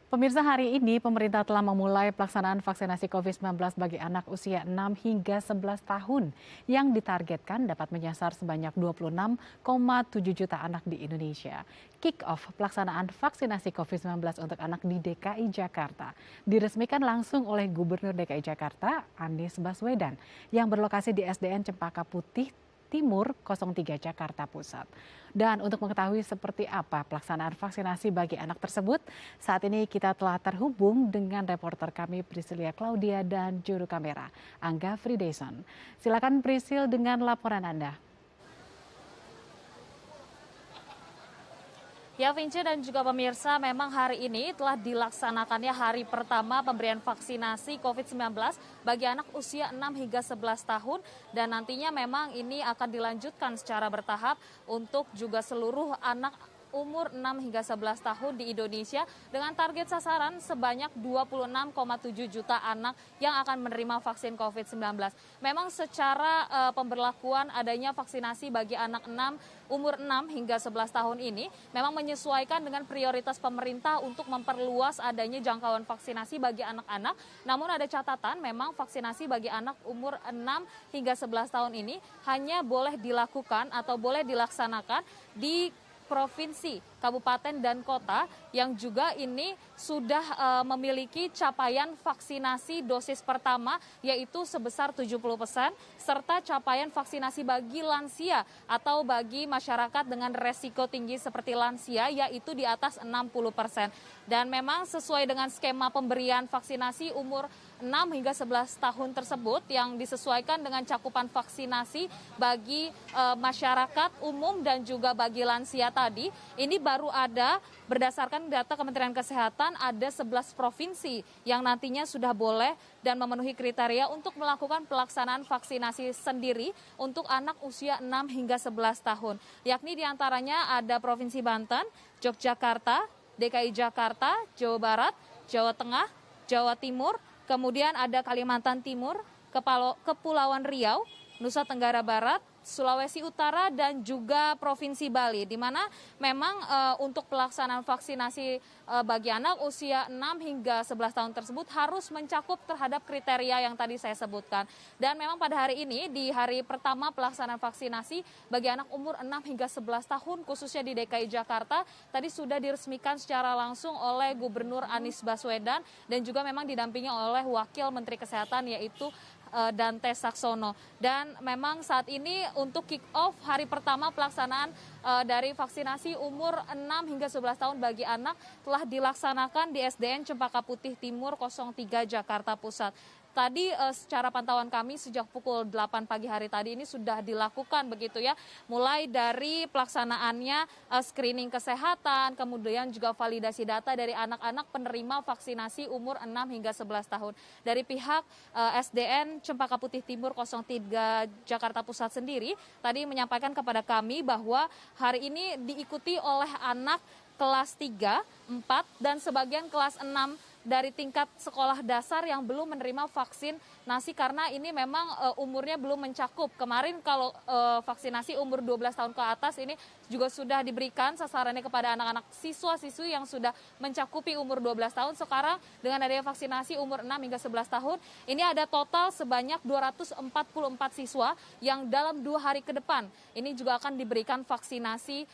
Pemirsa, hari ini pemerintah telah memulai pelaksanaan vaksinasi COVID-19 bagi anak usia 6 hingga 11 tahun yang ditargetkan dapat menyasar sebanyak 26,7 juta anak di Indonesia. Kick-off pelaksanaan vaksinasi COVID-19 untuk anak di DKI Jakarta diresmikan langsung oleh Gubernur DKI Jakarta Anies Baswedan yang berlokasi di SDN Cempaka Putih Timur 03 Jakarta Pusat. Dan untuk mengetahui seperti apa pelaksanaan vaksinasi bagi anak tersebut, saat ini kita telah terhubung dengan reporter kami Priscilia Claudia dan juru kamera Angga Frideson. Silakan Prisil dengan laporan Anda. Ya, Vinci dan juga pemirsa, memang hari ini telah dilaksanakannya hari pertama pemberian vaksinasi COVID-19 bagi anak usia 6 hingga 11 tahun dan nantinya memang ini akan dilanjutkan secara bertahap untuk juga seluruh anak umur 6 hingga 11 tahun di Indonesia dengan target sasaran sebanyak 26,7 juta anak yang akan menerima vaksin COVID-19. Memang secara pemberlakuan adanya vaksinasi bagi anak umur 6 hingga 11 tahun ini memang menyesuaikan dengan prioritas pemerintah untuk memperluas adanya jangkauan vaksinasi bagi anak-anak. Namun ada catatan memang vaksinasi bagi anak umur 6 hingga 11 tahun ini hanya boleh dilakukan atau boleh dilaksanakan di provinsi, kabupaten, dan kota yang juga ini sudah memiliki capaian vaksinasi dosis pertama yaitu sebesar 70% serta capaian vaksinasi bagi lansia atau bagi masyarakat dengan resiko tinggi seperti lansia yaitu di atas 60%. Dan memang sesuai dengan skema pemberian vaksinasi umur 6 hingga 11 tahun tersebut yang disesuaikan dengan cakupan vaksinasi bagi masyarakat umum dan juga bagi lansia tadi, ini baru ada berdasarkan data Kementerian Kesehatan ada 11 provinsi yang nantinya sudah boleh dan memenuhi kriteria untuk melakukan pelaksanaan vaksinasi sendiri untuk anak usia 6 hingga 11 tahun. Yakni diantaranya ada Provinsi Banten, Yogyakarta, DKI Jakarta, Jawa Barat, Jawa Tengah, Jawa Timur, kemudian ada Kalimantan Timur, Kepulauan Riau, Nusa Tenggara Barat, Sulawesi Utara, dan juga Provinsi Bali, di mana memang untuk pelaksanaan vaksinasi bagi anak usia 6 hingga 11 tahun tersebut harus mencakup terhadap kriteria yang tadi saya sebutkan. Dan memang pada hari ini, di hari pertama pelaksanaan vaksinasi bagi anak umur 6 hingga 11 tahun, khususnya di DKI Jakarta, tadi sudah diresmikan secara langsung oleh Gubernur Anies Baswedan dan juga memang didampingi oleh Wakil Menteri Kesehatan yaitu Dante Saxono. Dan memang saat ini untuk kick off hari pertama pelaksanaan dari vaksinasi umur 6 hingga 11 tahun bagi anak telah dilaksanakan di SDN Cempaka Putih Timur 03 Jakarta Pusat. Tadi secara pantauan kami sejak pukul 8 pagi hari tadi ini sudah dilakukan begitu ya. Mulai dari pelaksanaannya screening kesehatan, kemudian juga validasi data dari anak-anak penerima vaksinasi umur 6 hingga 11 tahun. Dari pihak SDN Cempaka Putih Timur 03 Jakarta Pusat sendiri tadi menyampaikan kepada kami bahwa hari ini diikuti oleh anak kelas 3, 4, dan sebagian kelas 6 dari tingkat sekolah dasar yang belum menerima vaksinasi karena ini memang umurnya belum mencakup. Kemarin kalau vaksinasi umur 12 tahun ke atas ini juga sudah diberikan sasarannya kepada anak-anak siswa-siswi yang sudah mencakupi umur 12 tahun. Sekarang dengan adanya vaksinasi umur 6 hingga 11 tahun, ini ada total sebanyak 244 siswa yang dalam 2 hari ke depan ini juga akan diberikan vaksinasi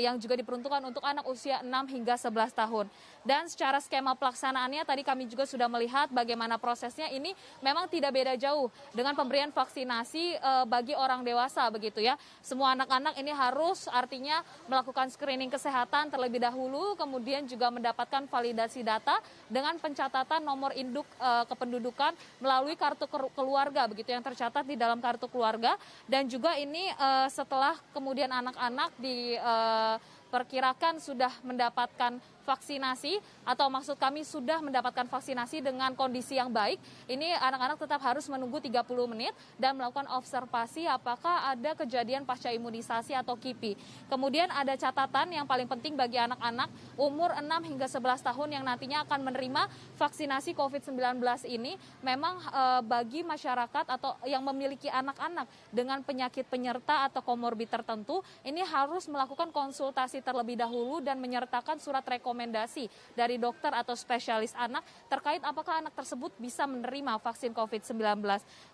yang juga diperuntukkan untuk anak usia 6 hingga 11 tahun. Dan secara skema pelaksanaannya tadi kami juga sudah melihat bagaimana prosesnya ini memang tidak beda jauh dengan pemberian vaksinasi bagi orang dewasa begitu ya. Semua anak-anak ini harus artinya melakukan screening kesehatan terlebih dahulu, kemudian juga mendapatkan validasi data dengan pencatatan nomor induk kependudukan melalui kartu keluarga begitu yang tercatat di dalam kartu keluarga. Dan juga ini setelah kemudian anak-anak diperkirakan sudah mendapatkan vaksinasi atau maksud kami sudah mendapatkan vaksinasi dengan kondisi yang baik, ini anak-anak tetap harus menunggu 30 menit dan melakukan observasi apakah ada kejadian pasca imunisasi atau KIPI. Kemudian ada catatan yang paling penting bagi anak-anak umur 6 hingga 11 tahun yang nantinya akan menerima vaksinasi COVID-19 ini, memang bagi masyarakat atau yang memiliki anak-anak dengan penyakit penyerta atau komorbid tertentu, ini harus melakukan konsultasi terlebih dahulu dan menyertakan surat rekomendasi rekomendasi dari dokter atau spesialis anak terkait apakah anak tersebut bisa menerima vaksin COVID-19.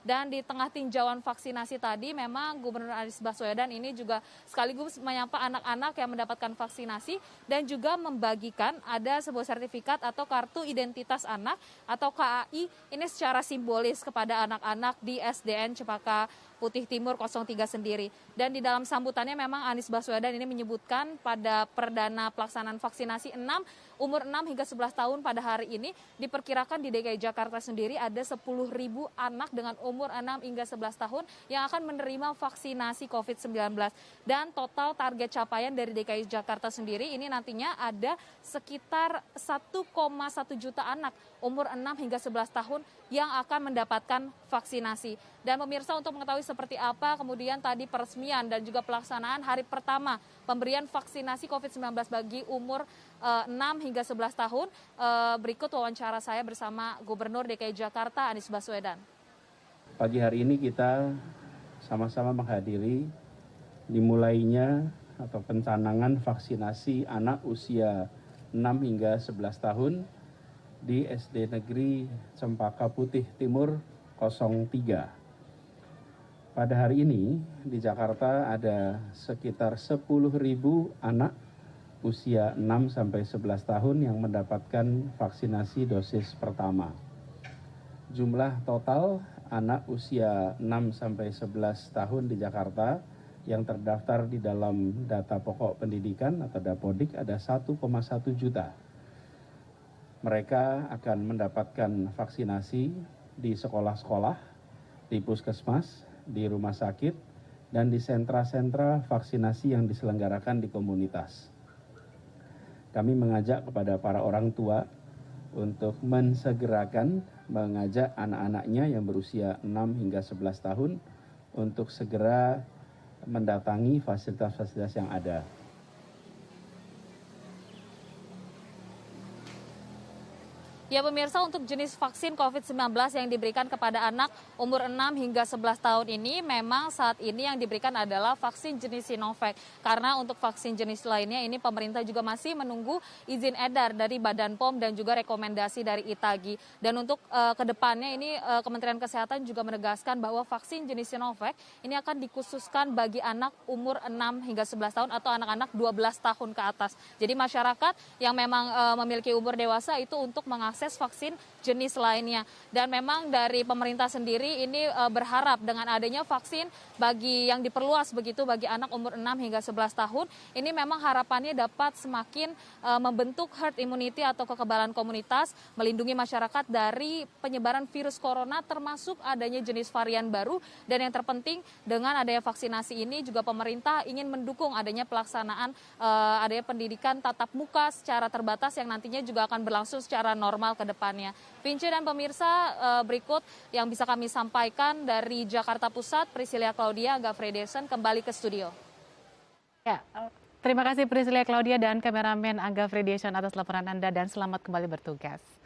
Dan di tengah tinjauan vaksinasi tadi memang Gubernur Anies Baswedan ini juga sekaligus menyapa anak-anak yang mendapatkan vaksinasi dan juga membagikan ada sebuah sertifikat atau kartu identitas anak atau KAI ini secara simbolis kepada anak-anak di SDN Cempaka Putih Timur 03 sendiri. Dan di dalam sambutannya memang Anies Baswedan ini menyebutkan pada perdana pelaksanaan vaksinasi umur 6 hingga 11 tahun pada hari ini diperkirakan di DKI Jakarta sendiri ada 10.000 anak dengan umur 6 hingga 11 tahun yang akan menerima vaksinasi COVID-19. Dan total target capaian dari DKI Jakarta sendiri ini nantinya ada sekitar 1,1 juta anak umur 6 hingga 11 tahun yang akan mendapatkan vaksinasi. Dan pemirsa, untuk mengetahui seperti apa kemudian tadi peresmian dan juga pelaksanaan hari pertama pemberian vaksinasi COVID-19 bagi umur 6 hingga 11 tahun, berikut wawancara saya bersama Gubernur DKI Jakarta Anies Baswedan. Pagi hari ini kita sama-sama menghadiri dimulainya atau pencanangan vaksinasi anak usia 6 hingga 11 tahun di SD Negeri Cempaka Putih Timur 03. Pada hari ini di Jakarta ada sekitar 10.000 anak usia 6 sampai 11 tahun yang mendapatkan vaksinasi dosis pertama. Jumlah total anak usia 6 sampai 11 tahun di Jakarta yang terdaftar di dalam data pokok pendidikan atau Dapodik ada 1,1 juta. Mereka akan mendapatkan vaksinasi di sekolah-sekolah, di puskesmas, di rumah sakit, dan di sentra-sentra vaksinasi yang diselenggarakan di komunitas. Kami mengajak kepada para orang tua untuk mensegerakan mengajak anak-anaknya yang berusia 6 hingga 11 tahun untuk segera mendatangi fasilitas-fasilitas yang ada. Ya pemirsa, untuk jenis vaksin COVID-19 yang diberikan kepada anak umur 6 hingga 11 tahun ini memang saat ini yang diberikan adalah vaksin jenis Sinovac. Karena untuk vaksin jenis lainnya ini pemerintah juga masih menunggu izin edar dari Badan POM dan juga rekomendasi dari ITAGI. Dan untuk kedepannya ini Kementerian Kesehatan juga menegaskan bahwa vaksin jenis Sinovac ini akan dikhususkan bagi anak umur 6 hingga 11 tahun atau anak-anak 12 tahun ke atas. Jadi masyarakat yang memang memiliki umur dewasa itu untuk mengakses vaksin jenis lainnya. Dan memang dari pemerintah sendiri ini berharap dengan adanya vaksin bagi yang diperluas begitu bagi anak umur 6 hingga 11 tahun, ini memang harapannya dapat semakin membentuk herd immunity atau kekebalan komunitas, melindungi masyarakat dari penyebaran virus corona termasuk adanya jenis varian baru. Dan yang terpenting dengan adanya vaksinasi ini juga pemerintah ingin mendukung adanya pelaksanaan adanya pendidikan tatap muka secara terbatas yang nantinya juga akan berlangsung secara normal ke depannya. Vince dan pemirsa, berikut yang bisa kami sampaikan dari Jakarta Pusat, Priscilia Claudia, Angga Fredesen kembali ke studio. Ya, terima kasih Priscilia Claudia dan kameramen Angga Fredesen atas laporan Anda dan selamat kembali bertugas.